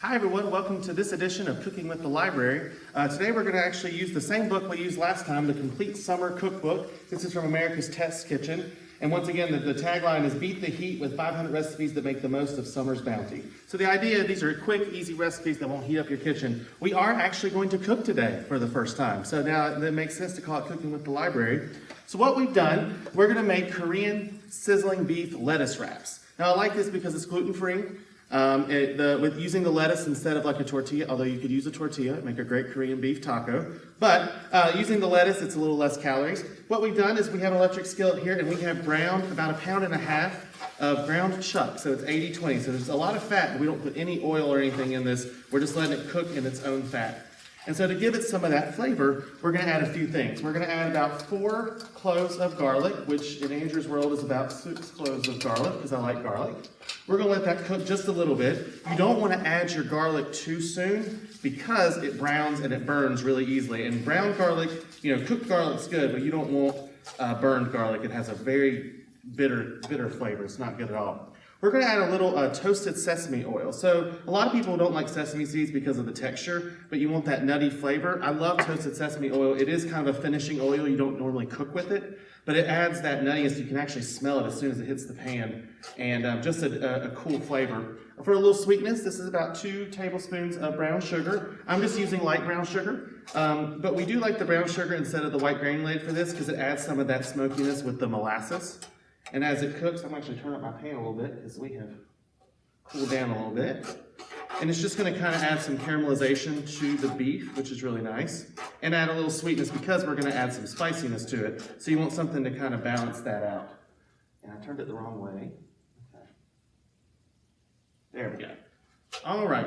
Hi everyone, welcome to this edition of Cooking with the Library. Today we're going to actually use the same book we used last time, the Complete Summer Cookbook. This is from America's Test Kitchen. And once again, the tagline is Beat the Heat with 500 recipes that make the most of summer's bounty. So the idea, these are quick, easy recipes that won't heat up your kitchen. We are actually going to cook today for the first time. So now it makes sense to call it Cooking with the Library. So what we've done, we're going to make Korean sizzling beef lettuce wraps. Now I like this because it's gluten-free. With using the lettuce instead of like a tortilla, although you could use a tortilla, make a great Korean beef taco. But using the lettuce, it's a little less calories. What we've done is we have an electric skillet here and we have browned about 1.5 pounds of ground chuck. So it's 80-20. So there's a lot of fat, but we don't put any oil or anything in this. We're just letting it cook in its own fat. And so to give it some of that flavor, we're going to add a few things. We're going to add about 4 cloves of garlic, which in Andrew's world is about 6 cloves of garlic, because I like garlic. We're going to let that cook just a little bit. You don't want to add your garlic too soon because it browns and it burns really easily. And brown garlic, cooked garlic's good, but you don't want burned garlic. It has a very bitter flavor. It's not good at all. We're going to add a little toasted sesame oil. So a lot of people don't like sesame seeds because of the texture, but you want that nutty flavor. I love toasted sesame oil. It is kind of a finishing oil. You don't normally cook with it, but it adds that nuttiness. You can actually smell it as soon as it hits the pan, and just a cool flavor. For a little sweetness, this is about 2 tablespoons of brown sugar. I'm just using light brown sugar, but we do like the brown sugar instead of the white granulated for this because it adds some of that smokiness with the molasses. And as it cooks, I'm going to actually turn up my pan a little bit because we have cooled down a little bit. And it's just going to kind of add some caramelization to the beef, which is really nice. And add a little sweetness because we're going to add some spiciness to it. So you want something to kind of balance that out. And I turned it the wrong way. Okay. There we go. All right.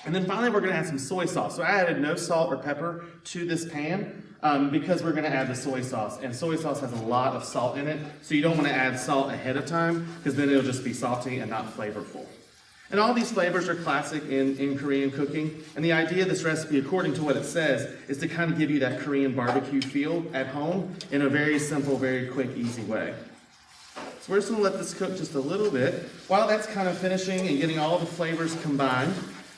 And then finally, we're going to add some soy sauce. So I added no salt or pepper to this pan because we're going to add the soy sauce. And soy sauce has a lot of salt in it, so you don't want to add salt ahead of time because then it'll just be salty and not flavorful. And all these flavors are classic in Korean cooking. And the idea of this recipe, according to what it says, is to kind of give you that Korean barbecue feel at home in a very simple, very quick, easy way. So we're just going to let this cook just a little bit. While that's kind of finishing and getting all the flavors combined,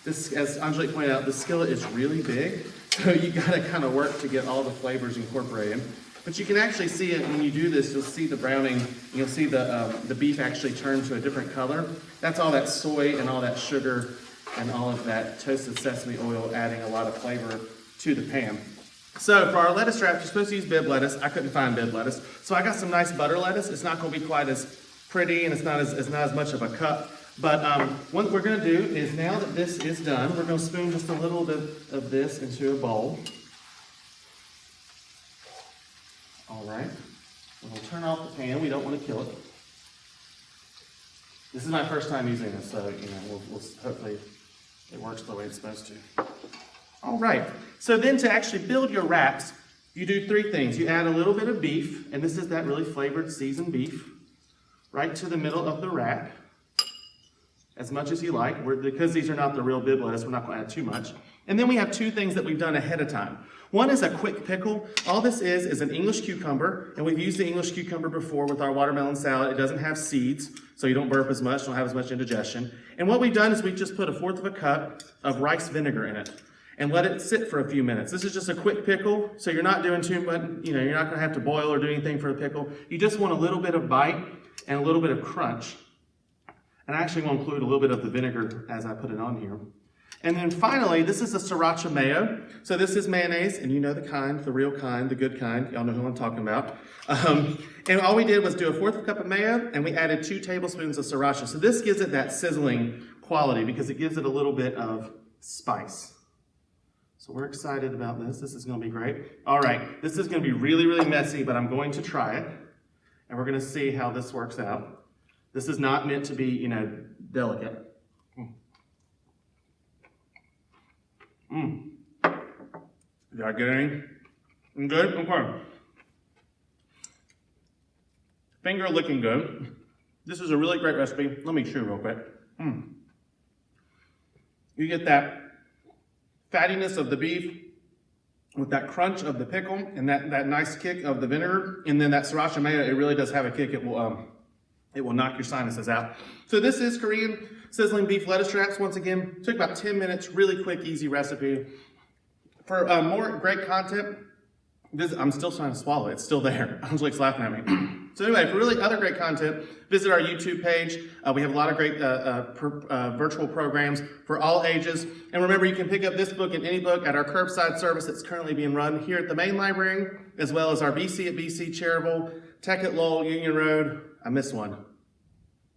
this, as Angelique pointed out, the skillet is really big, so you got to kind of work to get all the flavors incorporated. But you can actually see it when you do this. You'll see the browning. You'll see the beef actually turn to a different color. That's all that soy and all that sugar and all of that toasted sesame oil adding a lot of flavor to the pan. So for our lettuce wrap, you're supposed to use Bibb lettuce. I couldn't find Bibb lettuce, so I got some nice butter lettuce. It's not going to be quite as pretty, and it's not as much of a cut. But what we're going to do is, now that this is done, we're going to spoon just a little bit of this into a bowl. All right. And we'll turn off the pan. We don't want to kill it. This is my first time using this, so we'll hopefully it works the way it's supposed to. All right. So then to actually build your wraps, you do 3 things. You add a little bit of beef, and this is that really flavored seasoned beef, right to the middle of the wrap. As much as you like. Because these are not the real Bibb lettuce, we're not going to add too much. And then we have 2 things that we've done ahead of time. One is a quick pickle. All this is an English cucumber, and we've used the English cucumber before with our watermelon salad. It doesn't have seeds, so you don't burp as much, don't have as much indigestion. And what we've done is we've just put 1/4 cup of rice vinegar in it and let it sit for a few minutes. This is just a quick pickle, so you're not doing too much, you're not going to have to boil or do anything for a pickle. You just want a little bit of bite and a little bit of crunch. And I actually will include a little bit of the vinegar as I put it on here. And then finally, this is a Sriracha Mayo. So this is mayonnaise, and you know the kind, the real kind, the good kind. Y'all know who I'm talking about. And all we did was do 1/4 cup of mayo, and we added 2 tablespoons of Sriracha. So this gives it that sizzling quality because it gives it a little bit of spice. So we're excited about this. This is going to be great. All right, this is going to be really, really messy, but I'm going to try it. And we're going to see how this works out. This is not meant to be, delicate. Did I get any? Good? Okay. Finger licking good. This is a really great recipe. Let me chew real quick. You get that fattiness of the beef with that crunch of the pickle and that nice kick of the vinegar. And then that Sriracha Mayo, it really does have a kick. It will It will knock your sinuses out. So this is Korean sizzling beef lettuce wraps. Once again, took about 10 minutes, really quick, easy recipe. For more great content, I'm still trying to swallow it. It's still there. Angelic's laughing at me. So anyway, for really other great content, visit our YouTube page. We have a lot of great virtual programs for all ages. And remember, you can pick up this book and any book at our curbside service that's currently being run here at the main library, as well as our BC at BC Charitable, Tech at Lowell, Union Road. I missed one.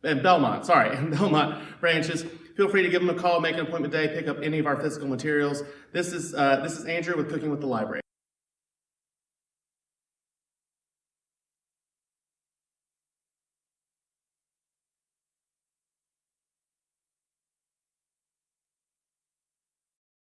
And Belmont, Belmont branches. Feel free to give them a call, make an appointment today, pick up any of our physical materials. This is Andrew with Cooking with the Library.